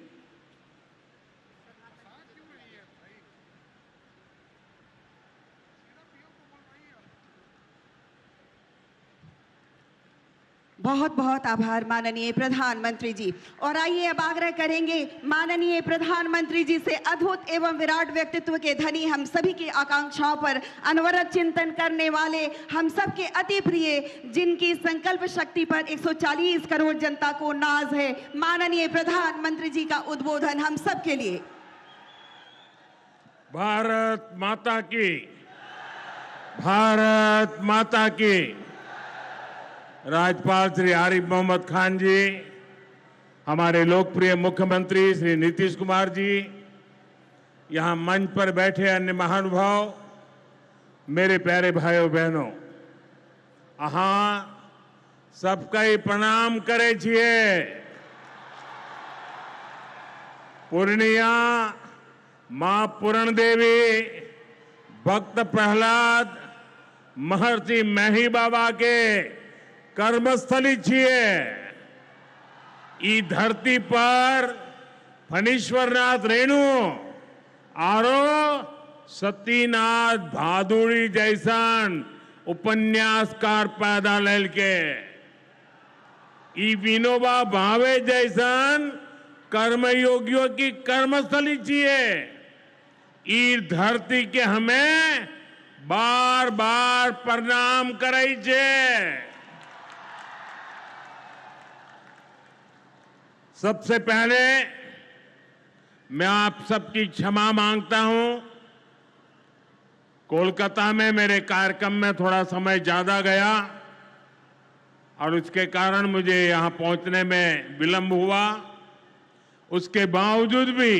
बहुत बहुत आभार माननीय प्रधानमंत्री जी। और आइए अब आग्रह करेंगे माननीय प्रधानमंत्री जी से अद्भुत एवं विराट व्यक्तित्व के धनी, हम सभी की आकांक्षाओं पर अनवरत चिंतन करने वाले, हम सबके अति प्रिय, जिनकी संकल्प शक्ति पर 140 करोड़ जनता को नाज है, माननीय प्रधानमंत्री जी का उद्बोधन हम सबके लिए। भारत माता की, भारत माता की। राज्यपाल श्री आरिफ मोहम्मद खान जी, हमारे लोकप्रिय मुख्यमंत्री श्री नीतीश कुमार जी, यहां मंच पर बैठे अन्य महानुभाव, मेरे प्यारे भाइयों बहनों, अहाँ सबका प्रणाम करे छिए। पूर्णिया मां पूरण देवी, भक्त प्रहलाद, महर्षि मेही बाबा के कर्मस्थली छिए। ई धरती पर फणीश्वरनाथ रेणु आरो सतीनाथ भादुड़ी जैसन उपन्यासकार पैदा लेल के, ई विनोबा भावे जैसन कर्मयोगियों की कर्मस्थली छिए। ई धरती के हमें बार बार प्रणाम करे छे। सबसे पहले मैं आप सबकी क्षमा मांगता हूं। कोलकाता में मेरे कार्यक्रम में थोड़ा समय ज्यादा गया और उसके कारण मुझे यहां पहुंचने में विलंब हुआ। उसके बावजूद भी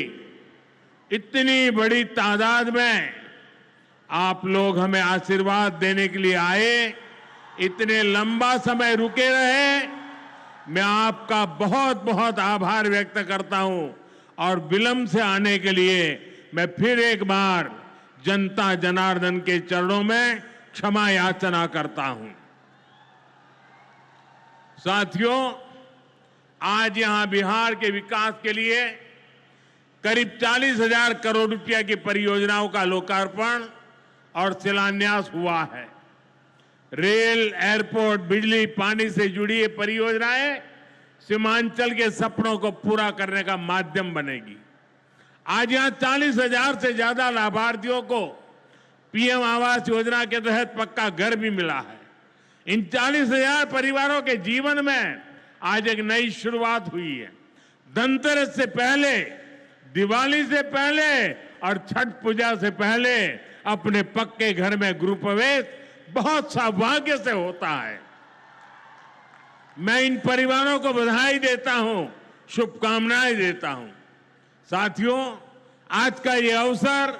इतनी बड़ी तादाद में आप लोग हमें आशीर्वाद देने के लिए आए, इतने लंबा समय रुके रहे, मैं आपका बहुत बहुत आभार व्यक्त करता हूं। और विलंब से आने के लिए मैं फिर एक बार जनता जनार्दन के चरणों में क्षमा याचना करता हूं। साथियों, आज यहां बिहार के विकास के लिए करीब 40,000 करोड़ रुपया की परियोजनाओं का लोकार्पण और शिलान्यास हुआ है। रेल, एयरपोर्ट, बिजली, पानी से जुड़ी ये परियोजनाएं सीमांचल के सपनों को पूरा करने का माध्यम बनेगी। आज यहां 40,000 से ज्यादा लाभार्थियों को पीएम आवास योजना के तहत पक्का घर भी मिला है। इन 40,000 परिवारों के जीवन में आज एक नई शुरुआत हुई है। धनतेरस से पहले, दिवाली से पहले और छठ पूजा से पहले अपने पक्के घर में गृह प्रवेश बहुत सौभाग्य से होता है। मैं इन परिवारों को बधाई देता हूं, शुभकामनाएं देता हूं। साथियों, आज का ये अवसर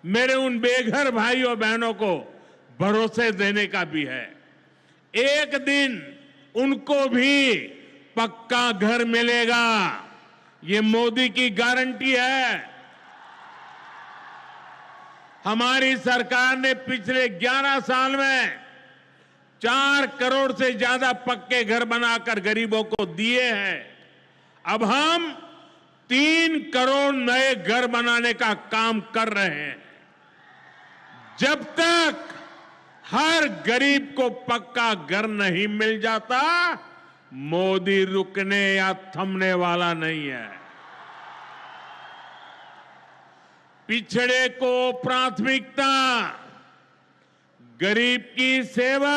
मेरे उन बेघर भाइयों बहनों को भरोसे देने का भी है। एक दिन उनको भी पक्का घर मिलेगा, ये मोदी की गारंटी है। हमारी सरकार ने पिछले 11 साल में 4 करोड़ से ज्यादा पक्के घर बनाकर गरीबों को दिए हैं। अब हम 3 करोड़ नए घर बनाने का काम कर रहे हैं। जब तक हर गरीब को पक्का घर नहीं मिल जाता, मोदी रुकने या थमने वाला नहीं है। पिछड़े को प्राथमिकता, गरीब की सेवा,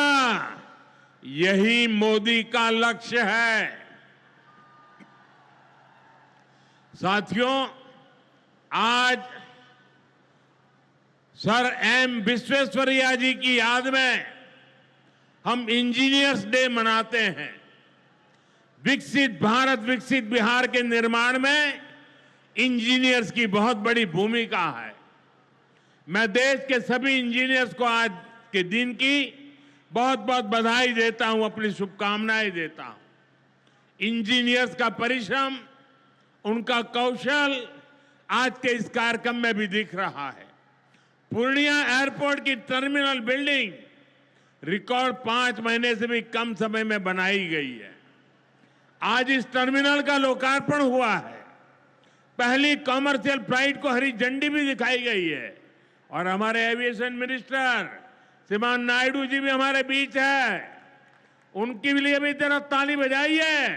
यही मोदी का लक्ष्य है। साथियों, आज सर एम विश्वेश्वरैया जी की याद में हम इंजीनियर्स डे मनाते हैं। विकसित भारत, विकसित बिहार के निर्माण में इंजीनियर्स की बहुत बड़ी भूमिका है। मैं देश के सभी इंजीनियर्स को आज के दिन की बहुत बहुत बधाई देता हूं, अपनी शुभकामनाएं देता हूं। इंजीनियर्स का परिश्रम, उनका कौशल आज के इस कार्यक्रम में भी दिख रहा है। पूर्णिया एयरपोर्ट की टर्मिनल बिल्डिंग रिकॉर्ड 5 महीने से भी कम समय में बनाई गई है। आज इस टर्मिनल का लोकार्पण हुआ है। पहली कॉमर्शियल फ्लाइट को हरी झंडी भी दिखाई गई है और हमारे एविएशन मिनिस्टर श्रीमान नायडू जी भी हमारे बीच है। उनके लिए भी जरा ताली बजाइए।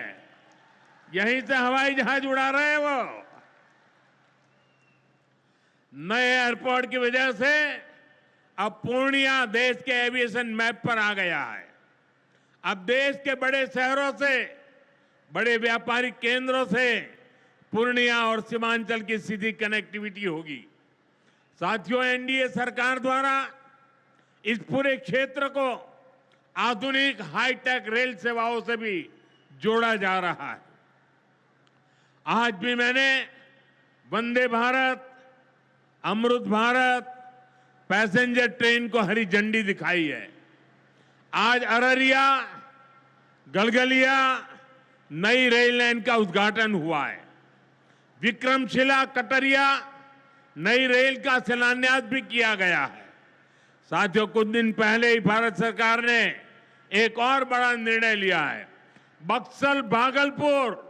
यहीं से हवाई जहाज उड़ा रहे हैं वो। नए एयरपोर्ट की वजह से अब पूर्णिया देश के एविएशन मैप पर आ गया है। अब देश के बड़े शहरों से, बड़े व्यापारिक केंद्रों से पूर्णिया और सीमांचल की सीधी कनेक्टिविटी होगी। साथियों, एनडीए सरकार द्वारा इस पूरे क्षेत्र को आधुनिक हाईटेक रेल सेवाओं से भी जोड़ा जा रहा है। आज भी मैंने वंदे भारत, अमृत भारत पैसेंजर ट्रेन को हरी झंडी दिखाई है। आज अररिया, गलगलिया नई रेल लाइन का उद्घाटन हुआ है। विक्रमशिला, कटरिया नई रेल का शिलान्यास भी किया गया है। साथियों, कुछ दिन पहले ही भारत सरकार ने एक और बड़ा निर्णय लिया है। Buxar Bhagalpur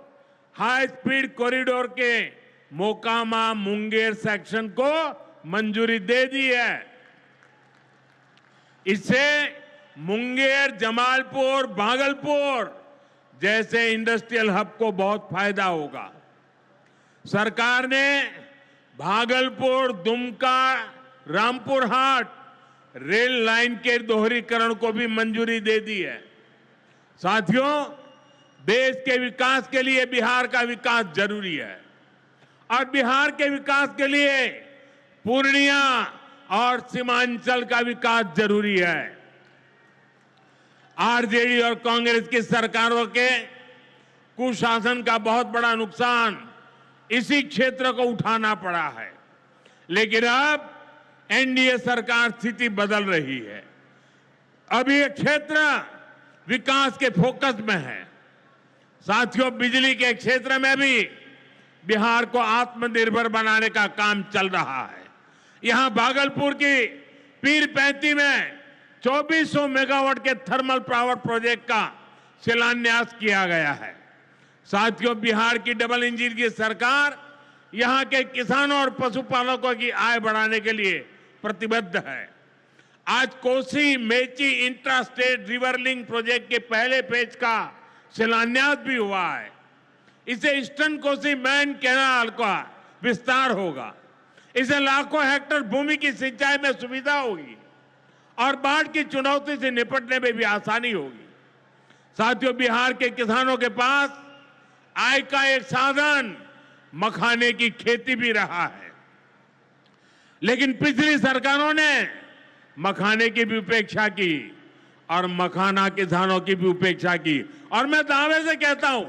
high speed corridor के मोकामा मुंगेर सेक्शन को मंजूरी दे दी है। इससे मुंगेर, जमालपुर, भागलपुर जैसे इंडस्ट्रियल हब को बहुत फायदा होगा। सरकार ने भागलपुर, दुमका, रामपुर हाट रेल लाइन के दोहरीकरण को भी मंजूरी दे दी है। साथियों, देश के विकास के लिए बिहार का विकास जरूरी है और बिहार के विकास के लिए पूर्णिया और सीमांचल का विकास जरूरी है। आरजेडी और कांग्रेस की सरकारों के कुशासन का बहुत बड़ा नुकसान इसी क्षेत्र को उठाना पड़ा है, लेकिन अब एनडीए सरकार स्थिति बदल रही है। अब ये क्षेत्र विकास के फोकस में है। साथियों, बिजली के क्षेत्र में भी बिहार को आत्मनिर्भर बनाने का काम चल रहा है। यहां भागलपुर की पीरपैंती में 2400 मेगावाट के थर्मल पावर प्रोजेक्ट का शिलान्यास किया गया है। साथियों, बिहार की डबल इंजन की सरकार यहां के किसानों और पशुपालकों की आय बढ़ाने के लिए प्रतिबद्ध है। आज Kosi Mechi intra state river link project के पहले फेज का शिलान्यास भी हुआ है। इसे ईस्टर्न कोसी मेन कैनाल का विस्तार होगा। इसे लाखों हेक्टेयर भूमि की सिंचाई में सुविधा होगी और बाढ़ की चुनौती से निपटने में भी आसानी होगी। साथियों, बिहार के किसानों के पास आय का एक साधन मखाने की खेती भी रहा है, लेकिन पिछली सरकारों ने मखाने की भी उपेक्षा की और मखाना किसानों की भी उपेक्षा की। और मैं दावे से कहता हूं,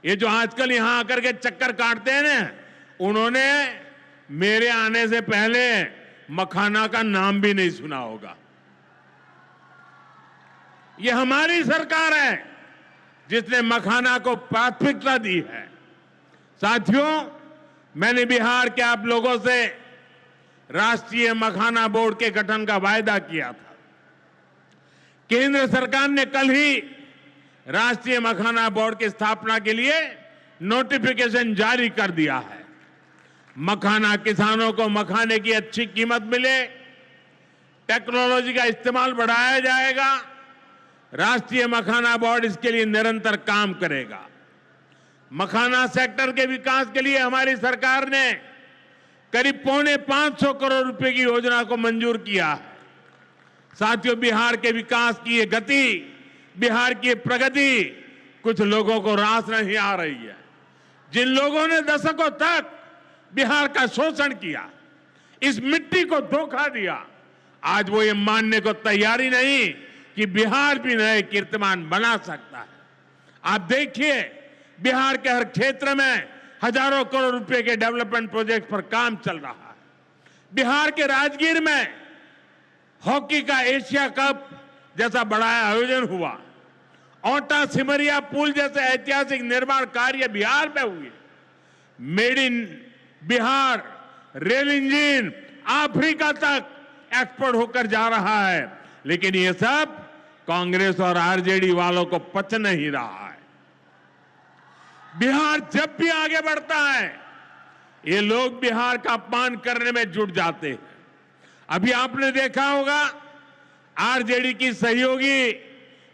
ये जो आजकल यहां आकर के चक्कर काटते हैं ना, उन्होंने मेरे आने से पहले मखाना का नाम भी नहीं सुना होगा। ये हमारी सरकार है जिसने मखाना को प्राथमिकता दी है। साथियों, मैंने बिहार के आप लोगों से राष्ट्रीय मखाना बोर्ड के गठन का वायदा किया था। केंद्र सरकार ने कल ही राष्ट्रीय मखाना बोर्ड की स्थापना के लिए नोटिफिकेशन जारी कर दिया है। मखाना किसानों को मखाने की अच्छी कीमत मिले, टेक्नोलॉजी का इस्तेमाल बढ़ाया जाएगा। राष्ट्रीय मखाना बोर्ड इसके लिए निरंतर काम करेगा। मखाना सेक्टर के विकास के लिए हमारी सरकार ने करीब 550 करोड़ रुपए की योजना को मंजूर किया है। साथियों, बिहार के विकास की ये गति, बिहार की ये प्रगति कुछ लोगों को रास नहीं आ रही है। जिन लोगों ने दशकों तक बिहार का शोषण किया, इस मिट्टी को धोखा दिया, आज वो ये मानने को तैयारी नहीं कि बिहार भी नए कीर्तिमान बना सकता है। आप देखिए, बिहार के हर क्षेत्र में हजारों करोड़ रुपए के डेवलपमेंट प्रोजेक्ट पर काम चल रहा है। बिहार के राजगीर में हॉकी का एशिया कप जैसा बड़ा आयोजन हुआ। ओटा सिमरिया पुल जैसे ऐतिहासिक निर्माण कार्य बिहार में हुए। Made in Bihar rail engine Africa तक एक्सपोर्ट होकर जा रहा है, लेकिन ये सब कांग्रेस और आरजेडी वालों को पच नहीं रहा है। बिहार जब भी आगे बढ़ता है, ये लोग बिहार का अपमान करने में जुट जाते हैं। अभी आपने देखा होगा, आरजेडी की सहयोगी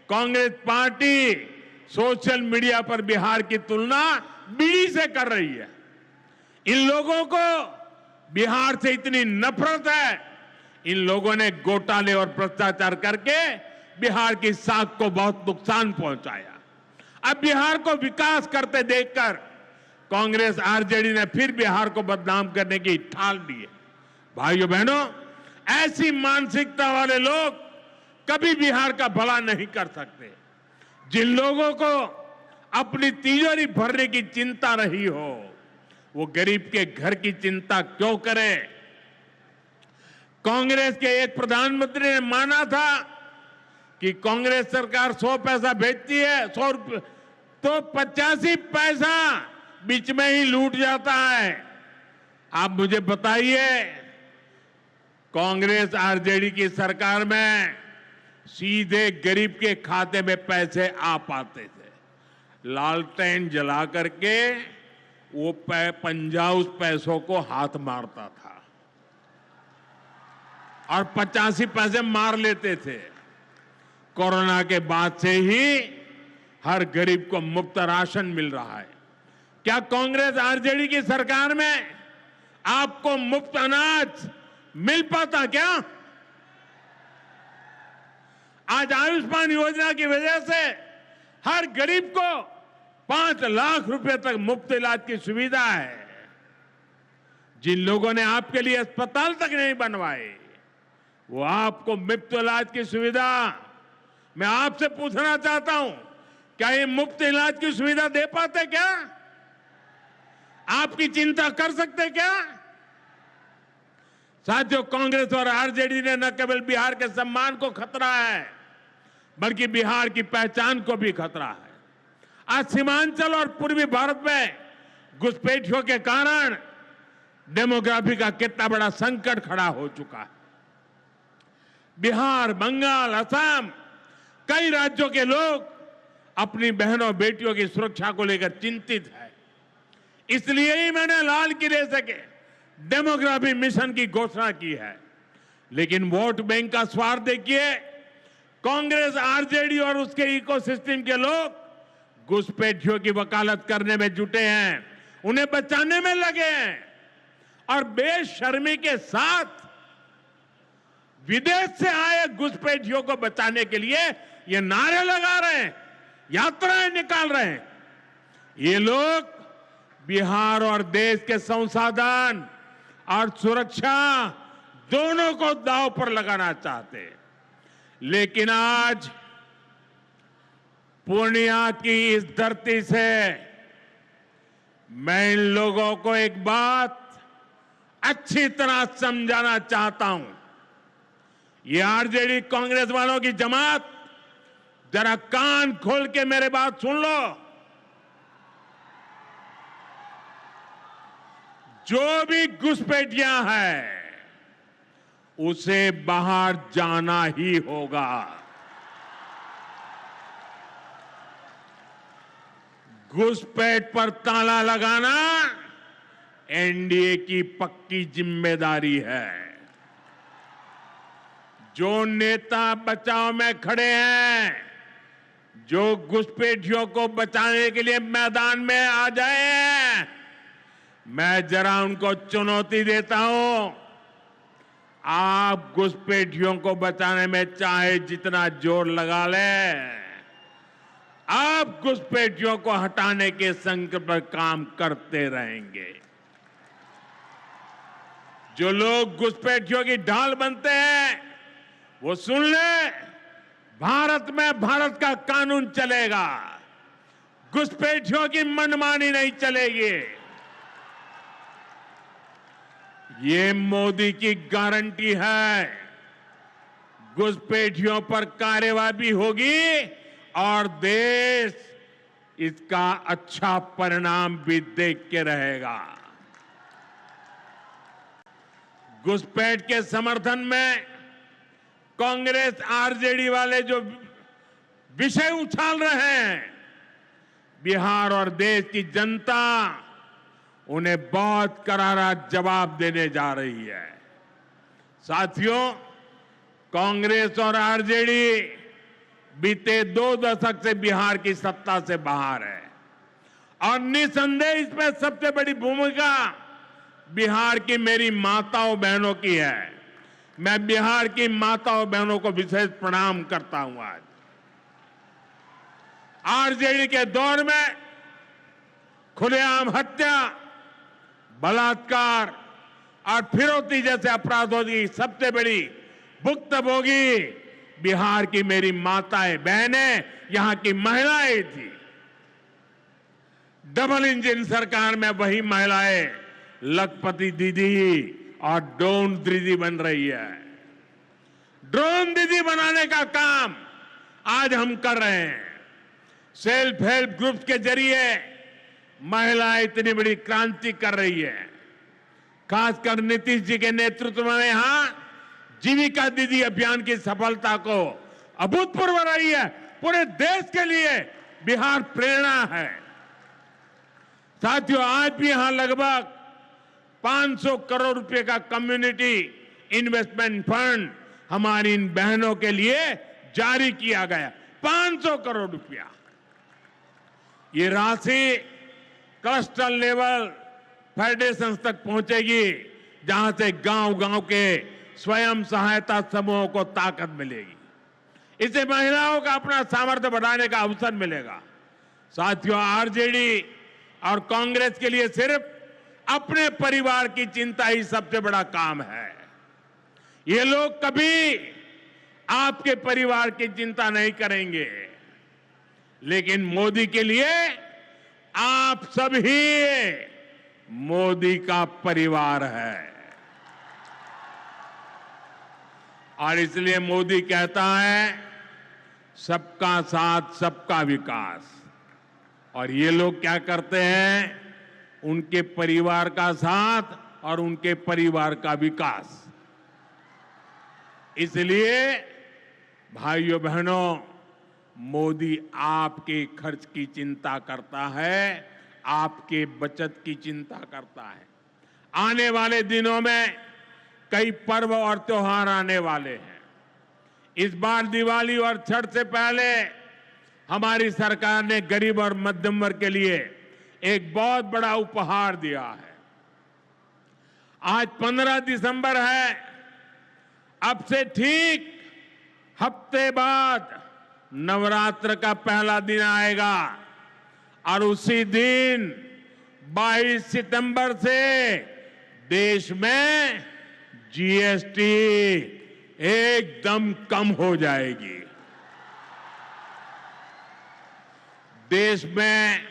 कांग्रेस पार्टी सोशल मीडिया पर बिहार की तुलना बीड़ी से कर रही है। इन लोगों को बिहार से इतनी नफरत है, इन लोगों ने घोटाले और भ्रष्टाचार करके बिहार की साख को बहुत नुकसान पहुंचाया। अब बिहार को विकास करते देखकर कांग्रेस आरजेडी ने फिर बिहार को बदनाम करने की ठान ली है। भाइयों बहनों, ऐसी मानसिकता वाले लोग कभी बिहार का भला नहीं कर सकते। जिन लोगों को अपनी तिजोरी भरने की चिंता रही हो, वो गरीब के घर की चिंता क्यों करे? कांग्रेस के एक प्रधानमंत्री ने माना था कि कांग्रेस सरकार 100 पैसा भेजती है, 100 रुपये, तो 85 पैसा बीच में ही लूट जाता है। आप मुझे बताइए, कांग्रेस आरजेडी की सरकार में सीधे गरीब के खाते में पैसे आ पाते थे। लालटेन जला करके वो पंजा उस पैसों को हाथ मारता था और 85 पैसे मार लेते थे। कोरोना के बाद से ही हर गरीब को मुफ्त राशन मिल रहा है। क्या कांग्रेस आरजेडी की सरकार में आपको मुफ्त अनाज मिल पाता क्या? आज आयुष्मान योजना की वजह से हर गरीब को 5 लाख रुपए तक मुफ्त इलाज की सुविधा है। जिन लोगों ने आपके लिए अस्पताल तक नहीं बनवाए, वो आपको मुफ्त इलाज की सुविधा, मैं आपसे पूछना चाहता हूं, क्या ये मुफ्त इलाज की सुविधा दे पाते क्या? आपकी चिंता कर सकते क्या? साथियों, कांग्रेस और आरजेडी ने न केवल बिहार के सम्मान को खतरा है, बल्कि बिहार की पहचान को भी खतरा है। आज सीमांचल और पूर्वी भारत में घुसपैठियों के कारण डेमोग्राफी का कितना बड़ा संकट खड़ा हो चुका है। बिहार, बंगाल, असम, कई राज्यों के लोग अपनी बहनों बेटियों की सुरक्षा को लेकर चिंतित है। इसलिए ही मैंने लाल किले से डेमोग्राफी मिशन की घोषणा की है। लेकिन वोट बैंक का स्वार्थ देखिए, कांग्रेस, आरजेडी और उसके इकोसिस्टम के लोग घुसपैठियों की वकालत करने में जुटे हैं, उन्हें बचाने में लगे हैं और बेशर्मी के साथ विदेश से आए घुसपैठियों को बचाने के लिए ये नारे लगा रहे हैं यात्राएं निकाल रहे हैं। ये लोग बिहार और देश के संसाधन और सुरक्षा दोनों को दांव पर लगाना चाहते हैं। लेकिन आज पूर्णिया की इस धरती से मैं इन लोगों को एक बात अच्छी तरह समझाना चाहता हूं। ये आरजेडी कांग्रेस वालों की जमात, जरा कान खोल के मेरे बात सुन लो। जो भी घुसपैठिया है उसे बाहर जाना ही होगा। घुसपैठ पर ताला लगाना एनडीए की पक्की जिम्मेदारी है। जो नेता बचाव में खड़े हैं, जो घुसपैठियों को बचाने के लिए मैदान में आ जाए, मैं जरा उनको चुनौती देता हूं। आप घुसपैठियों को बचाने में चाहे जितना जोर लगा लें, आप घुसपैठियों को हटाने के संकल्प पर काम करते रहेंगे। जो लोग घुसपैठियों की ढाल बनते हैं वो सुन ले, भारत में भारत का कानून चलेगा, घुसपैठियों की मनमानी नहीं चलेगी। ये मोदी की गारंटी है। घुसपैठियों पर कार्रवाई होगी और देश इसका अच्छा परिणाम भी देख के रहेगा। घुसपैठ के समर्थन में कांग्रेस आरजेडी वाले जो विषय उछाल रहे हैं, बिहार और देश की जनता उन्हें बहुत करारा जवाब देने जा रही है। साथियों, कांग्रेस और आरजेडी बीते 2 दशक से बिहार की सत्ता से बाहर है और निसंदेह इसमें सबसे बड़ी भूमिका बिहार की मेरी माताओं बहनों की है। मैं बिहार की माताओं बहनों को विशेष प्रणाम करता हूं। आज आरजेडी के दौर में खुलेआम हत्या, बलात्कार और फिरौती जैसे अपराधों की सबसे बड़ी भुक्तभोगी बिहार की मेरी माताएं बहनें, यहां की महिलाएं थी। डबल इंजन सरकार में वही महिलाएं लखपति दीदी और ड्रोन दीदी बन रही है। ड्रोन दीदी बनाने का काम आज हम कर रहे हैं। सेल्फ हेल्प ग्रुप्स के जरिए महिलाएं इतनी बड़ी क्रांति कर रही है। खासकर नीतीश जी के नेतृत्व में यहां जीविका दीदी अभियान की सफलता को अभूतपूर्व रही है। पूरे देश के लिए बिहार प्रेरणा है। साथियों, आज भी यहां लगभग 500 करोड़ रुपए का कम्युनिटी इन्वेस्टमेंट फंड हमारी इन बहनों के लिए जारी किया गया। 500 करोड़ रुपया। ये राशि क्लस्टर लेवल फेडरेशन तक पहुंचेगी, जहां से गांव-गांव के स्वयं सहायता समूहों को ताकत मिलेगी। इससे महिलाओं का अपना सामर्थ्य बढ़ाने का अवसर मिलेगा। साथियों, आरजेडी और कांग्रेस के लिए सिर्फ अपने परिवार की चिंता ही सबसे बड़ा काम है। ये लोग कभी आपके परिवार की चिंता नहीं करेंगे, लेकिन मोदी के लिए आप सभी मोदी का परिवार है। और इसलिए मोदी कहता है सबका साथ सबका विकास। और ये लोग क्या करते हैं? उनके परिवार का साथ और उनके परिवार का विकास। इसलिए भाइयों बहनों, मोदी आपके खर्च की चिंता करता है, आपके बचत की चिंता करता है। आने वाले दिनों में कई पर्व और त्योहार आने वाले हैं। इस बार दिवाली और छठ से पहले हमारी सरकार ने गरीब और मध्यम वर्ग के लिए एक बहुत बड़ा उपहार दिया है। आज 15 दिसंबर है। अब से ठीक हफ्ते बाद नवरात्र का पहला दिन आएगा और उसी दिन 22 सितंबर से देश में जीएसटी एकदम कम हो जाएगी। देश में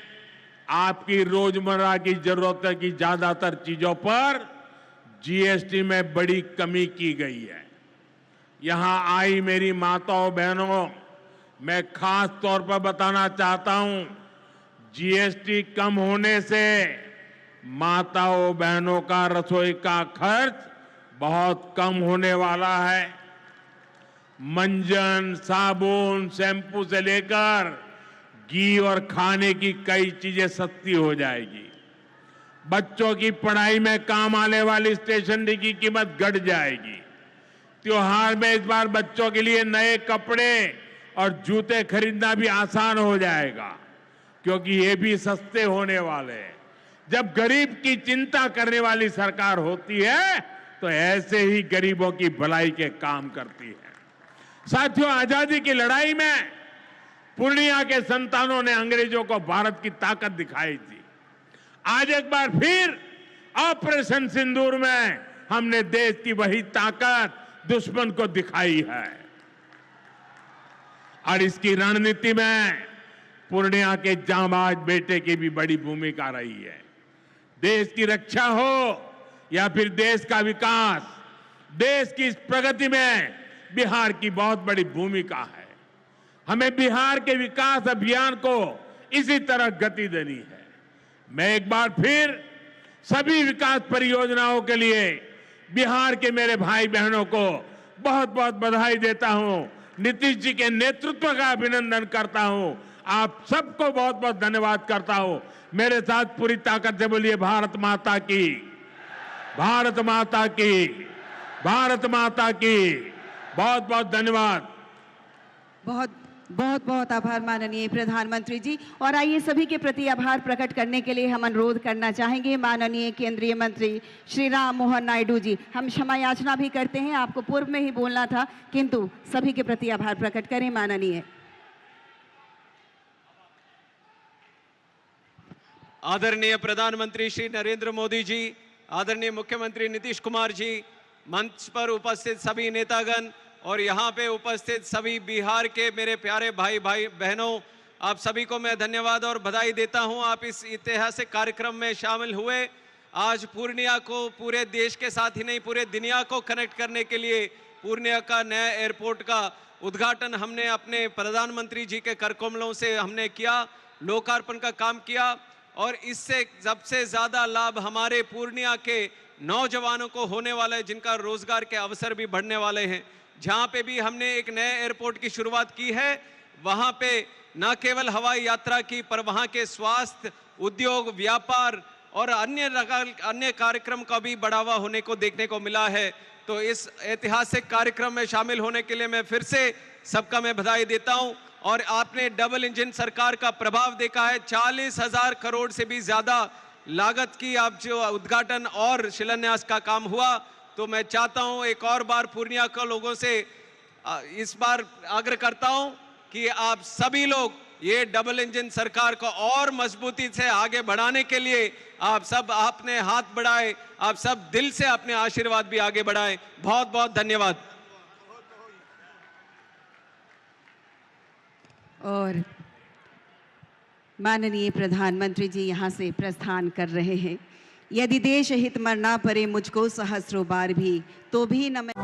आपकी रोजमर्रा की जरूरतों की ज्यादातर चीजों पर जीएसटी में बड़ी कमी की गई है। यहां आई मेरी माताओं बहनों, मैं खास तौर पर बताना चाहता हूं, जीएसटी कम होने से माताओं बहनों का रसोई का खर्च बहुत कम होने वाला है। मंजन, साबुन, शैम्पू से लेकर घी और खाने की कई चीजें सस्ती हो जाएगी। बच्चों की पढ़ाई में काम आने वाली स्टेशनरी की कीमत घट जाएगी। त्योहार में इस बार बच्चों के लिए नए कपड़े और जूते खरीदना भी आसान हो जाएगा, क्योंकि ये भी सस्ते होने वाले हैं। जब गरीब की चिंता करने वाली सरकार होती है तो ऐसे ही गरीबों की भलाई के काम करती है। साथियों, आजादी की लड़ाई में पूर्णिया के संतानों ने अंग्रेजों को भारत की ताकत दिखाई थी। आज एक बार फिर ऑपरेशन सिंदूर में हमने देश की वही ताकत दुश्मन को दिखाई है और इसकी रणनीति में पूर्णिया के जांबाज बेटे की भी बड़ी भूमिका रही है। देश की रक्षा हो या फिर देश का विकास, देश की इस प्रगति में बिहार की बहुत बड़ी भूमिका है। हमें बिहार के विकास अभियान को इसी तरह गति देनी है। मैं एक बार फिर सभी विकास परियोजनाओं के लिए बिहार के मेरे भाई बहनों को बहुत बहुत बधाई देता हूं। नीतीश जी के नेतृत्व का अभिनंदन करता हूं। आप सबको बहुत बहुत धन्यवाद करता हूं। मेरे साथ पूरी ताकत से बोलिए भारत माता की, भारत माता की, भारत माता की। बहुत बहुत धन्यवाद। बहुत बहुत बहुत आभार माननीय प्रधानमंत्री जी। और आइए सभी के प्रति आभार प्रकट करने के लिए हम अनुरोध करना चाहेंगे माननीय केंद्रीय मंत्री श्री राम मोहन नायडू जी। हम क्षमा याचना भी करते हैं, आपको पूर्व में ही बोलना था, किंतु सभी के प्रति आभार प्रकट करें माननीय। आदरणीय प्रधानमंत्री श्री नरेंद्र मोदी जी, आदरणीय मुख्यमंत्री नीतीश कुमार जी, मंच पर उपस्थित सभी नेतागण और यहाँ पे उपस्थित सभी बिहार के मेरे प्यारे भाई बहनों, आप सभी को मैं धन्यवाद और बधाई देता हूँ। आप इस ऐतिहासिक कार्यक्रम में शामिल हुए। आज पूर्णिया को पूरे देश के साथ ही नहीं पूरे दुनिया को कनेक्ट करने के लिए पूर्णिया का नया एयरपोर्ट का उद्घाटन हमने अपने प्रधानमंत्री जी के करकमलों से हमने किया, लोकार्पण का काम किया। और इससे सबसे ज़्यादा लाभ हमारे पूर्णिया के नौजवानों को होने वाला है, जिनका रोजगार के अवसर भी बढ़ने वाले हैं। जहाँ पे भी हमने एक नए एयरपोर्ट की शुरुआत की है, वहाँ पे न केवल हवाई यात्रा की, पर वहाँ के स्वास्थ्य, उद्योग, व्यापार और अन्य कार्यक्रम का भी बढ़ावा होने को देखने को मिला है। तो इस ऐतिहासिक कार्यक्रम में शामिल होने के लिए मैं फिर से सबका मैं बधाई देता हूँ। और आपने डबल इंजन सरकार का प्रभाव देखा है। 40,000 करोड़ से भी ज्यादा लागत की आप जो उद्घाटन और शिलान्यास का काम हुआ। तो मैं चाहता हूं एक और बार पूर्णिया के लोगों से इस बार आग्रह करता हूं कि आप सभी लोग ये डबल इंजन सरकार को और मजबूती से आगे बढ़ाने के लिए आप सब आपने हाथ बढ़ाए, आप सब दिल से अपने आशीर्वाद भी आगे बढ़ाएं। बहुत बहुत धन्यवाद। और माननीय प्रधानमंत्री जी यहाँ से प्रस्थान कर रहे हैं। यदि देश हित मरना पड़े मुझको सहस्रों बार भी, तो भी न मैं